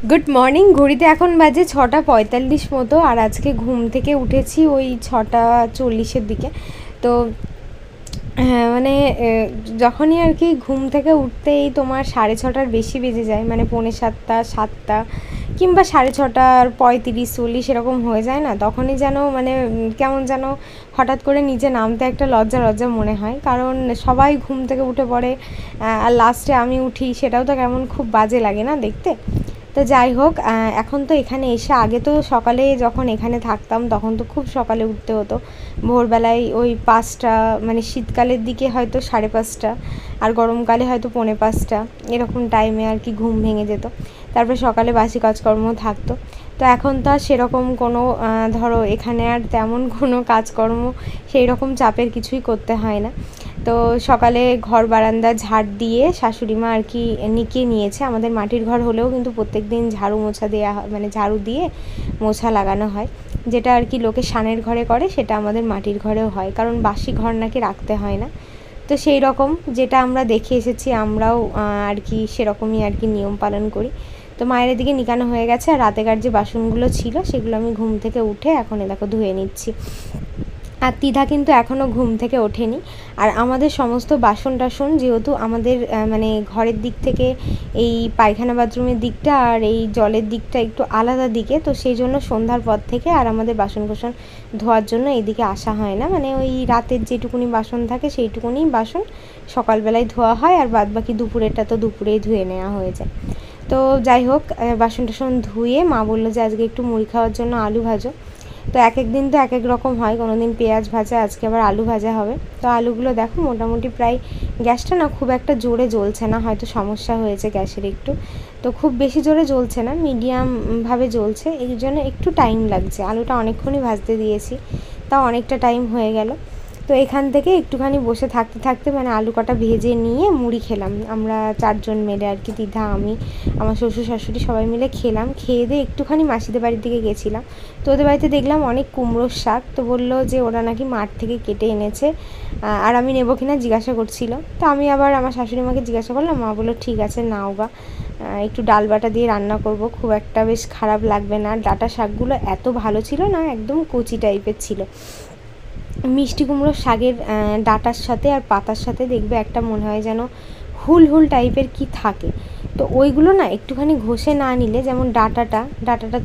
Good morning. ঘড়িতে এখন বাজে 6:45 মতো, আর আজকে ঘুম থেকে উঠেছি ওই 6:40-এর দিকে। তো হ্যাঁ, মানে যখনই আর কি ঘুম থেকে উঠতেই তোমার 6:30-র বেশি বেজে যায়, মানে 6:45, 7টা কিংবা 6:35, 40 এরকম হয়ে যায় না, তখনই যেন মানে কেমন যেন হঠাৎ করে নিচে নামতে একটা লজ্জা লজ্জা মনে হয়, কারণ সবাই ঘুম থেকে উঠে পড়ে আর লাস্টে আমি উঠি, সেটাও তো কেমন খুব বাজে লাগে না দেখতে। তো যাই হোক, এখন তো এখানে এসে, আগে তো সকালে যখন এখানে থাকতাম তখন তো খুব সকালে উঠতে হতো, ভোরবেলায় ওই 5টা, মানে শীতকালের দিকে হয়তো 5:30, আর গরমকালে হয়তো 4:45 এরকম টাইমে আর কি ঘুম ভেঙে যেত। তারপরে সকালে বাসি কাজকর্ম থাকতো। তো এখন তো আর সেরকম কোনো ধরো এখানে আর তেমন কোনো কাজকর্ম সেই রকম চাপের কিছুই করতে হয় না। তো সকালে ঘর বারান্দা ঝাড় দিয়ে শাশুড়িমা আর কি নিয়েছে। আমাদের মাটির ঘর হলেও কিন্তু প্রত্যেক দিন ঝাড়ু মোছা দেওয়া হয়, মানে ঝাড়ু দিয়ে মোছা লাগানো হয়। যেটা আর কি লোকে সানের ঘরে করে, সেটা আমাদের মাটির ঘরেও হয়, কারণ বাসি ঘর নাকি রাখতে হয় না। তো সেই রকম যেটা আমরা দেখে এসেছি, আমরাও আর কি সেরকমই আর কি নিয়ম পালন করি। তো মায়ের এদিকে নিকানো হয়ে গেছে, আর রাতেকার যে বাসনগুলো ছিল সেগুলো আমি ঘুম থেকে উঠে এখন দেখো ধুয়ে নিচ্ছি। আর তিধা কিন্তু এখনও ঘুম থেকে ওঠেনি। আর আমাদের সমস্ত বাসন টাসন, যেহেতু আমাদের মানে ঘরের দিক থেকে এই পায়খানা বাথরুমের দিকটা আর এই জলের দিকটা একটু আলাদা দিকে, তো সেই জন্য সন্ধ্যার পর থেকে আর আমাদের বাসন কোসন ধোয়ার জন্য এইদিকে আসা হয় না। মানে ওই রাতের যেটুকুনি বাসন থাকে সেইটুকুনি বাসন সকালবেলায় ধোয়া হয়, আর বাদ বাকি দুপুরেরটা তো দুপুরেই ধুয়ে নেওয়া হয়ে যায়। তো যাই হোক, বাসন টাসন ধুয়ে মা বললো যে আজকে একটু মুড়ি খাওয়ার জন্য আলু ভাজো। তো এক এক দিন তো এক এক রকম হয়, কোনো দিন পেঁয়াজ ভাজা, আজকে আবার আলু ভাজা হবে। তো আলুগুলো দেখো মোটামুটি প্রায়, গ্যাসটা না খুব একটা জোরে জ্বলছে না, হয়তো সমস্যা হয়েছে গ্যাসের একটু, তো খুব বেশি জোরে জ্বলছে না, মিডিয়ামভাবে জ্বলছে, এই জন্য একটু টাইম লাগছে। আলুটা অনেকক্ষণই ভাজতে দিয়েছি, তাও অনেকটা টাইম হয়ে গেল। তো এখান থেকে একটুখানি বসে থাকতে থাকতে মানে আলু কটা ভেজে নিয়ে মুড়ি খেলাম, আমরা 4জন মিলে আর কি, দিদা, আমি, আমার শ্বশুর শাশুড়ি সবাই মিলে খেলাম। খেয়ে দিয়ে একটুখানি মাসিদের বাড়ির দিকে গেছিলাম। তো ওদের বাড়িতে দেখলাম অনেক কুমড়োর শাক, তো বললো যে ওরা নাকি মাঠ থেকে কেটে এনেছে, আর আমি নেবো কিনা জিজ্ঞাসা করছিল। তো আমি আবার আমার শাশুড়ি মাকে জিজ্ঞাসা করলাম, মা বললো ঠিক আছে নাও গা, একটু ডাল বাটা দিয়ে রান্না করব, খুব একটা বেশ খারাপ লাগবে না। ডাঁটা শাকগুলো এত ভালো ছিল না, একদম কচি টাইপের ছিল। মিষ্টি কুমড়োর শাকের ডাঁটার সাথে আর পাতার সাথে দেখবে একটা মনে হয় যেন হুল হুল টাইপের কি থাকে, তো ওইগুলো না একটুখানি ঘষে না নিলে, যেমন ডাঁটাটা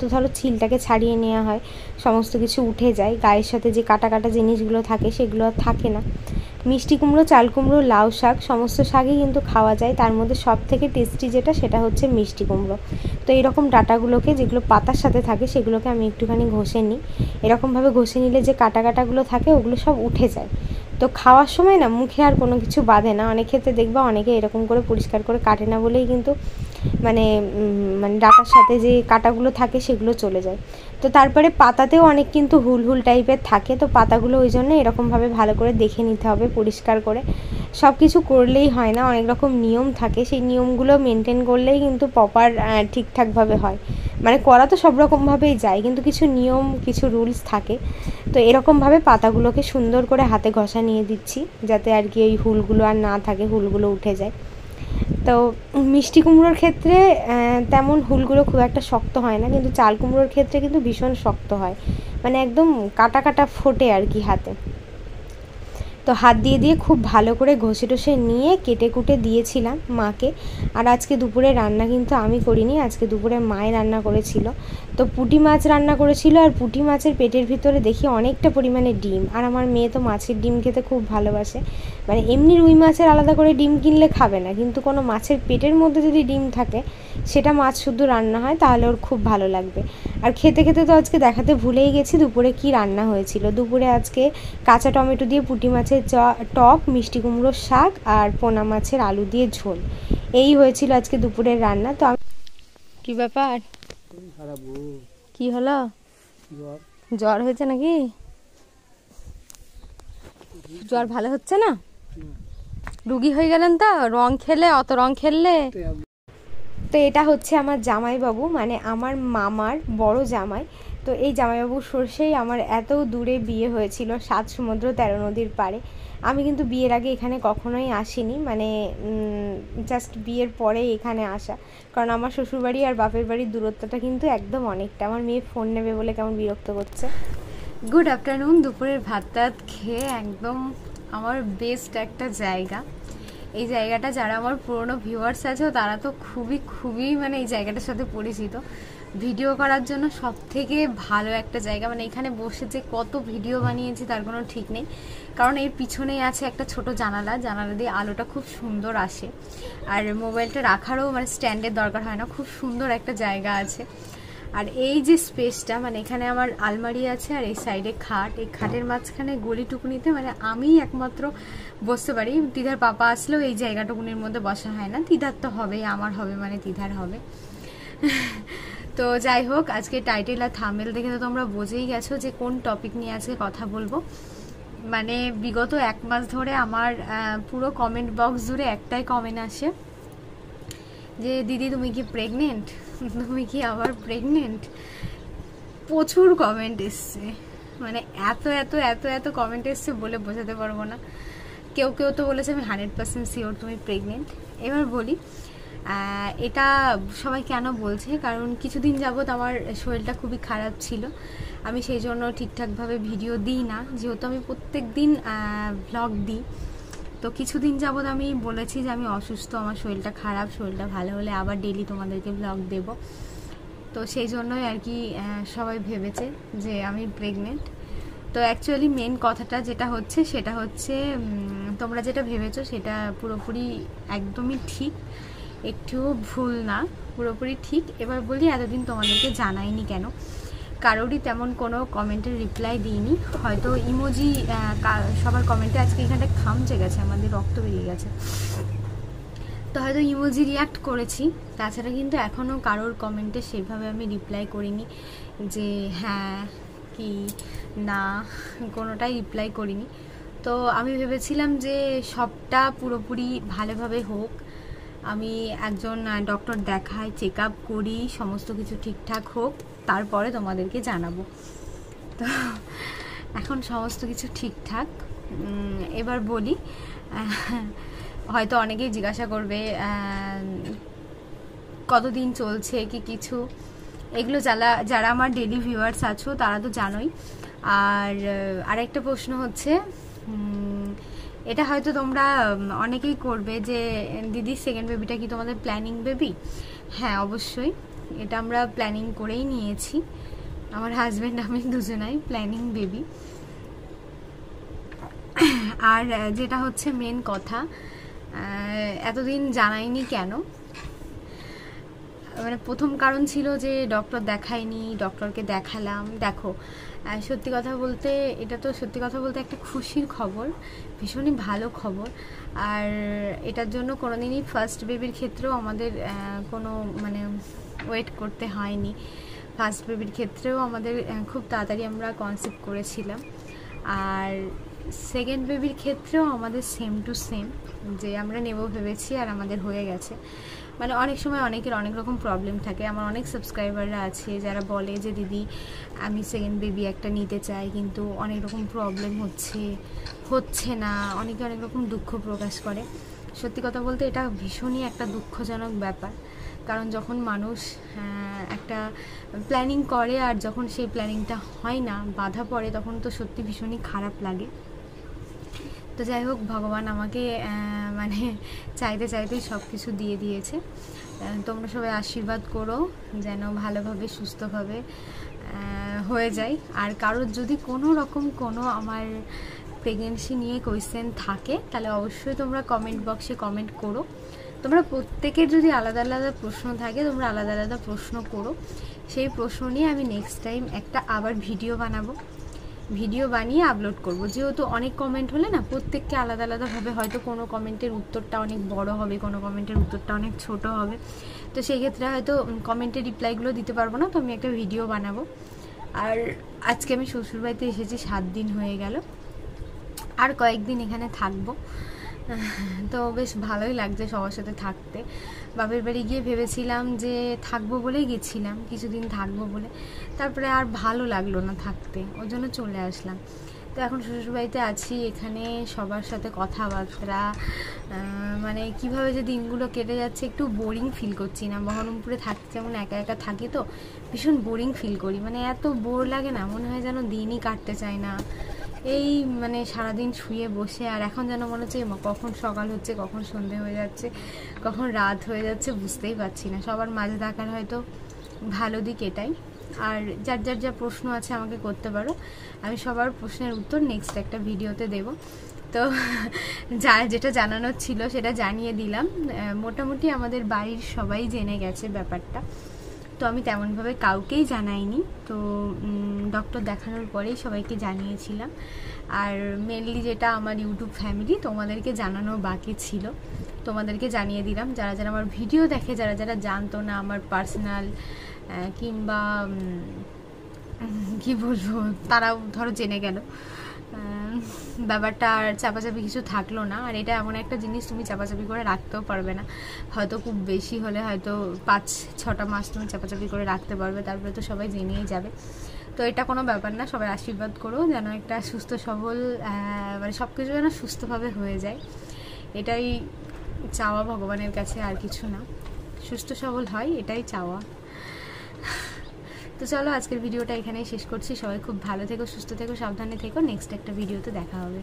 তো ধরো ছিলটাকে ছাড়িয়ে নেওয়া হয়, সমস্ত কিছু উঠে যায়, গায়ের সাথে যে কাটা কাটা জিনিসগুলো থাকে সেগুলো আর থাকে না। মিষ্টি কুমড়ো, চাল কুমড়ো, লাউ শাক, সমস্ত শাকই কিন্তু খাওয়া যায়, তার মধ্যে সব থেকে টেস্টি যেটা সেটা হচ্ছে মিষ্টি কুমড়ো। তো এইরকম ডাঁটাগুলোকে, যেগুলো পাতার সাথে থাকে, সেগুলোকে আমি একটুখানি ঘষে নিই। এরকমভাবে ঘষে নিলে যে কাটা কাটাগুলো থাকে ওগুলো সব উঠে যায়। তো খাওয়ার সময় না মুখে আর কোনো কিছু বাধে না। অনেক ক্ষেত্রে দেখবা অনেকে এরকম করে পরিষ্কার করে কাটে না বলেই কিন্তু মানে মানে ডাঁটার সাথে যে কাটাগুলো থাকে সেগুলো চলে যায়। তো তারপরে পাতাতেও অনেক কিন্তু হুল হুল টাইপের থাকে, তো পাতাগুলো ওই জন্য এরকমভাবে ভালো করে দেখে নিতে হবে পরিষ্কার করে। সব কিছু করলেই হয় না, অনেক রকম নিয়ম থাকে, সেই নিয়মগুলো মেনটেন করলেই কিন্তু প্রপার ঠিকঠাকভাবে হয়। মানে করা তো সব রকমভাবেই যায়, কিন্তু কিছু নিয়ম, কিছু রুলস থাকে। তো এরকমভাবে পাতাগুলোকে সুন্দর করে হাতে ঘষা নিয়ে দিচ্ছি, যাতে আর কি ওই হুলগুলো আর না থাকে, হুলগুলো উঠে যায়। তো মিষ্টি কুমড়োর ক্ষেত্রে তেমন হুলগুলো খুব একটা শক্ত হয় না, কিন্তু চাল কুমড়োর ক্ষেত্রে কিন্তু ভীষণ শক্ত হয়, মানে একদম কাটা কাটা ফোটে আর কি হাতে। তো হাত দিয়ে দিয়ে খুব ভালো করে ঘষে টষে নিয়ে কেটে কুটে দিয়েছিলাম মাকে। আর আজকে দুপুরে রান্না কিন্তু আমি করিনি, আজকে দুপুরে মায়ে রান্না করেছিল। তো পুঁটি মাছ রান্না করেছিল, আর পুঁটি মাছের পেটের ভিতরে দেখি অনেকটা পরিমাণে ডিম, আর আমার মেয়ে তো মাছের ডিম খেতে খুব ভালোবাসে। মানে এমনি রুই মাছের আলাদা করে ডিম কিনলে খাবে না, কিন্তু কোনো মাছের পেটের মধ্যে যদি ডিম থাকে, সেটা মাছ শুদ্ধ রান্না হয়, তাহলে ওর খুব ভালো লাগবে। আর খেতে খেতে তো আজকে দেখাতে ভুলেই গেছি দুপুরে কি রান্না হয়েছিল। দুপুরে আজকে কাঁচা টমেটো দিয়ে পুঁটি মাছের টক, মিষ্টি কুমড়োর শাক, আর পোনা মাছের আলু দিয়ে ঝোল, এই হয়েছিল আজকে দুপুরের রান্না। তো কি ব্যাপার, কি হলো, জ্বর হয়েছে নাকি? জ্বর ভালো হচ্ছে না, রুগী হয়ে গেলেন তো, রং খেলে, অত রং খেললে। তো এটা হচ্ছে আমার জামাইবাবু, মানে আমার মামার বড় জামাই। তো এই জামাইবাবুর সরষেই আমার এত দূরে বিয়ে হয়েছিল, 7 সমুদ্র 13 নদীর পাড়ে। আমি কিন্তু বিয়ের আগে এখানে কখনোই আসিনি, মানে জাস্ট বিয়ের পরে এখানে আসা, কারণ আমার শ্বশুরবাড়ি আর বাপের বাড়ির দূরত্বটা কিন্তু একদম অনেকটা। আমার মেয়ে ফোন নেবে বলে কেমন বিরক্ত করছে। Good afternoon. দুপুরের ভাত টাত খেয়ে একদম আমার বেস্ট একটা জায়গা। এই জায়গাটা যারা আমার পুরনো ভিউয়ার্স আছে তারা তো খুবই মানে এই জায়গাটার সাথে পরিচিত। ভিডিও করার জন্য সব থেকে ভালো একটা জায়গা, মানে এখানে বসে যে কত ভিডিও বানিয়েছি তার কোনো ঠিক নেই, কারণ এর পিছনেই আছে একটা ছোট জানালা দিয়ে আলোটা খুব সুন্দর আসে, আর মোবাইলটা রাখারও মানে স্ট্যান্ডের দরকার হয় না, খুব সুন্দর একটা জায়গা আছে। আর এই যে স্পেসটা, মানে এখানে আমার আলমারি আছে আর এই সাইডে খাট, এই খাটের মাঝখানে গলিটুকুনিতে মানে আমিই একমাত্র বসতে পারি। দিদার পাপা আসলেও এই জায়গাটুকুনির মধ্যে বসা হয় না, দিদার তো হবেই, আমার হবে মানে দিদার হবে। তো যাই হোক, আজকে টাইটেল আর থাম্বনেল দেখে তো তোমরা বুঝেই গেছো যে কোন টপিক নিয়ে আজকে কথা বলবো। মানে বিগত 1 মাস ধরে আমার পুরো কমেন্ট বক্স জুড়ে একটাই কমেন্ট আসে যে দিদি তুমি কি প্রেগনেন্ট, তুমি কি আবার প্রেগনেন্ট। প্রচুর কমেন্ট এসছে, মানে এত এত এত এত কমেন্ট এসছে বলে বোঝাতে পারবো না। কেউ তো বলেছে আমি 100% শিওর তুমি প্রেগনেন্ট। এবার বলি এটা সবাই কেন বলছে, কারণ কিছুদিন যাবৎ আমার শরীরটা খুবই খারাপ ছিল, আমি সেই জন্য ঠিকঠাকভাবে ভিডিও দিই না, যেহেতু আমি প্রত্যেক দিন ব্লগ দিই। তো কিছুদিন যাবৎ আমি বলেছি যে আমি অসুস্থ, আমার শরীরটা খারাপ, শরীরটা ভালো হলে আবার ডেইলি তোমাদেরকে ব্লগ দেব। তো সেই জন্যই আর কি সবাই ভেবেছে যে আমি প্রেগনেন্ট। তো অ্যাকচুয়ালি মেন কথাটা যেটা হচ্ছে সেটা হচ্ছে তোমরা যেটা ভেবেছো সেটা পুরোপুরি একদমই ঠিক, একটুও ভুল না, পুরোপুরি ঠিক। এবার বলি এতদিন তোমাদেরকে জানাইনি কেন, কারোরই তেমন কোনো কমেন্টের রিপ্লাই দিইনি, হয়তো ইমোজি সবার কমেন্টে আজকে এখানটা খামচে গেছে, আমাদের রক্ত বেরিয়ে গেছে, তো হয়তো ইমোজি রিয়াক্ট করেছি, তাছাড়া কিন্তু এখনও কারোর কমেন্টে সেভাবে আমি রিপ্লাই করিনি যে হ্যাঁ কি না, কোনোটাই রিপ্লাই করিনি। তো আমি ভেবেছিলাম যে সবটা পুরোপুরি ভালোভাবে হোক, আমি একজন ডক্টর দেখাই, চেক আপ করি, সমস্ত কিছু ঠিকঠাক হোক, তারপরে তোমাদেরকে জানাবো। তো এখন সমস্ত কিছু ঠিকঠাক। এবার বলি, হয়তো অনেকেই জিজ্ঞাসা করবে কতদিন চলছে কি কিছু, এগুলো যারা আমার ডেলি ভিউয়ার্স আছো তারা তো জানোই। আর আরেকটা প্রশ্ন হচ্ছে, এটা হয়তো তোমরা অনেকেই করবে যে দিদি সেকেন্ড বেবিটা কি তোমাদের প্ল্যানিং বেবি? হ্যাঁ অবশ্যই, এটা আমরা প্ল্যানিং করেই নিয়েছি, আমার হাজব্যান্ড আমি দুজনাই প্ল্যানিং বেবি। আর যেটা হচ্ছে মেন কথা, এতদিন জানাইনি কেন, মানে প্রথম কারণ ছিল যে ডক্টর দেখাইনি, ডক্টরকে দেখালাম। দেখো সত্যি কথা বলতে, এটা তো সত্যি কথা বলতে একটা খুশির খবর, ভীষণই ভালো খবর। আর এটার জন্য কোনোদিনই ফার্স্ট বেবির ক্ষেত্রেও আমাদের কোনো মানে ওয়েট করতে হয়নি, ফার্স্ট বেবির ক্ষেত্রেও আমাদের খুব তাড়াতাড়ি আমরা কনসিভ করেছিলাম। আর সেকেন্ড বেবির ক্ষেত্রেও আমাদের সেম টু সেম, যে আমরা নেব ভেবেছি আর আমাদের হয়ে গেছে। মানে অনেক সময় অনেকের অনেক রকম প্রবলেম থাকে, আমার অনেক সাবস্ক্রাইবাররা আছে যারা বলে যে দিদি আমি সেকেন্ড বেবি একটা নিতে চাই, কিন্তু অনেক রকম প্রবলেম হচ্ছে না, অনেকে অনেক রকম দুঃখ প্রকাশ করে। সত্যি কথা বলতে এটা ভীষণই একটা দুঃখজনক ব্যাপার, কারণ যখন মানুষ একটা প্ল্যানিং করে আর যখন সেই প্ল্যানিংটা হয় না, বাধা পড়ে, তখন তো সত্যি ভীষণই খারাপ লাগে। তো যাই হোক, ভগবান আমাকে মানে চাইতেই সব কিছু দিয়ে দিয়েছে। তোমরা সবাই আশীর্বাদ করো যেন ভালোভাবে সুস্থভাবে হয়ে যায়। আর কারোর যদি কোনো রকম কোনো আমার প্রেগনেন্সি নিয়ে কোয়েশ্চেন থাকে তাহলে অবশ্যই তোমরা কমেন্ট বক্সে কমেন্ট করো। তোমরা প্রত্যেকের যদি আলাদা আলাদা প্রশ্ন থাকে তোমরা আলাদা আলাদা প্রশ্ন করো, সেই প্রশ্ন নিয়ে আমি নেক্সট টাইম একটা আবার ভিডিও বানিয়ে আপলোড করব। যেহেতু অনেক কমেন্ট হলে না, প্রত্যেককে আলাদা আলাদাভাবে হয়তো কোনো কমেন্টের উত্তরটা অনেক বড় হবে, কোনো কমেন্টের উত্তরটা অনেক ছোট হবে, তো সেই ক্ষেত্রে হয়তো কমেন্টের রিপ্লাইগুলো দিতে পারবো না, তো আমি একটা ভিডিও বানাবো। আর আজকে আমি শ্বশুরবাড়িতে এসেছি 7 দিন হয়ে গেল, আর কয়েকদিন এখানে থাকবো, তো বেশ ভালোই লাগছে সবার সাথে থাকতে। বাপের বাড়ি গিয়ে ভেবেছিলাম যে থাকবো বলেই গেছিলাম, কিছুদিন থাকবো বলে, তারপরে আর ভালো লাগলো না থাকতে, ওই জন্য চলে আসলাম। তো এখন শ্বশুরবাড়িতে আছি, এখানে সবার সাথে কথাবার্তা, মানে কিভাবে যে দিনগুলো কেটে যাচ্ছে একটু বোরিং ফিল করছি না। বহরমপুরে থাকতে যেমন একা একা থাকি, তো ভীষণ বোরিং ফিল করি, মানে এত বোর লাগে না, মনে হয় যেন দিনই কাটতে চায় না। এই মানে সারাদিন শুয়ে বসে, আর এখন যেন মনে হচ্ছে কখন সকাল হচ্ছে, কখন সন্ধে হয়ে যাচ্ছে, কখন রাত হয়ে যাচ্ছে, বুঝতেই পারছি না। সবার মাঝে থাকার হয়তো ভালো দিক এটাই। আর যার যার যা প্রশ্ন আছে আমাকে করতে পারো, আমি সবার প্রশ্নের উত্তর নেক্সট একটা ভিডিওতে দেব। তো যেটা জানানোর ছিল সেটা জানিয়ে দিলাম। মোটামুটি আমাদের বাড়ির সবাই জেনে গেছে ব্যাপারটা, তো আমি তেমনভাবে কাউকেই জানাইনি। তো ডক্টর দেখানোর পরেই সবাইকে জানিয়েছিলাম। আর মেনলি যেটা আমার ইউটিউব ফ্যামিলি, তোমাদেরকে জানানো বাকি ছিল, তোমাদেরকে জানিয়ে দিলাম। যারা যারা আমার ভিডিও দেখে, যারা যারা জানতো না আমার পার্সোনাল কিংবা কি বলবো, তারাও ধরো জেনে গেল। ব্যাপারটা আর চাপাচাপি কিছু থাকলো না। আর এটা এমন একটা জিনিস তুমি চাপাচাপি করে রাখতেও পারবে না, হয়তো খুব বেশি হলে হয়তো 5-6টা মাস তুমি চাপাচাপি করে রাখতে পারবে, তারপরে তো সবাই জেনেই যাবে। তো এটা কোনো ব্যাপার না, সবাই আশীর্বাদ করো যেন একটা সুস্থ সবল, মানে সব কিছু যেন সুস্থভাবে হয়ে যায়, এটাই চাওয়া ভগবানের কাছে, আর কিছু না। সুস্থ সবল হয়, এটাই চাওয়া। তো চলো আজকের ভিডিওটা এখানেই শেষ করছি। সবাই খুব ভালো থেকো, সুস্থ থেকো, সাবধানে থেকো। নেক্সট একটা ভিডিওতে দেখা হবে।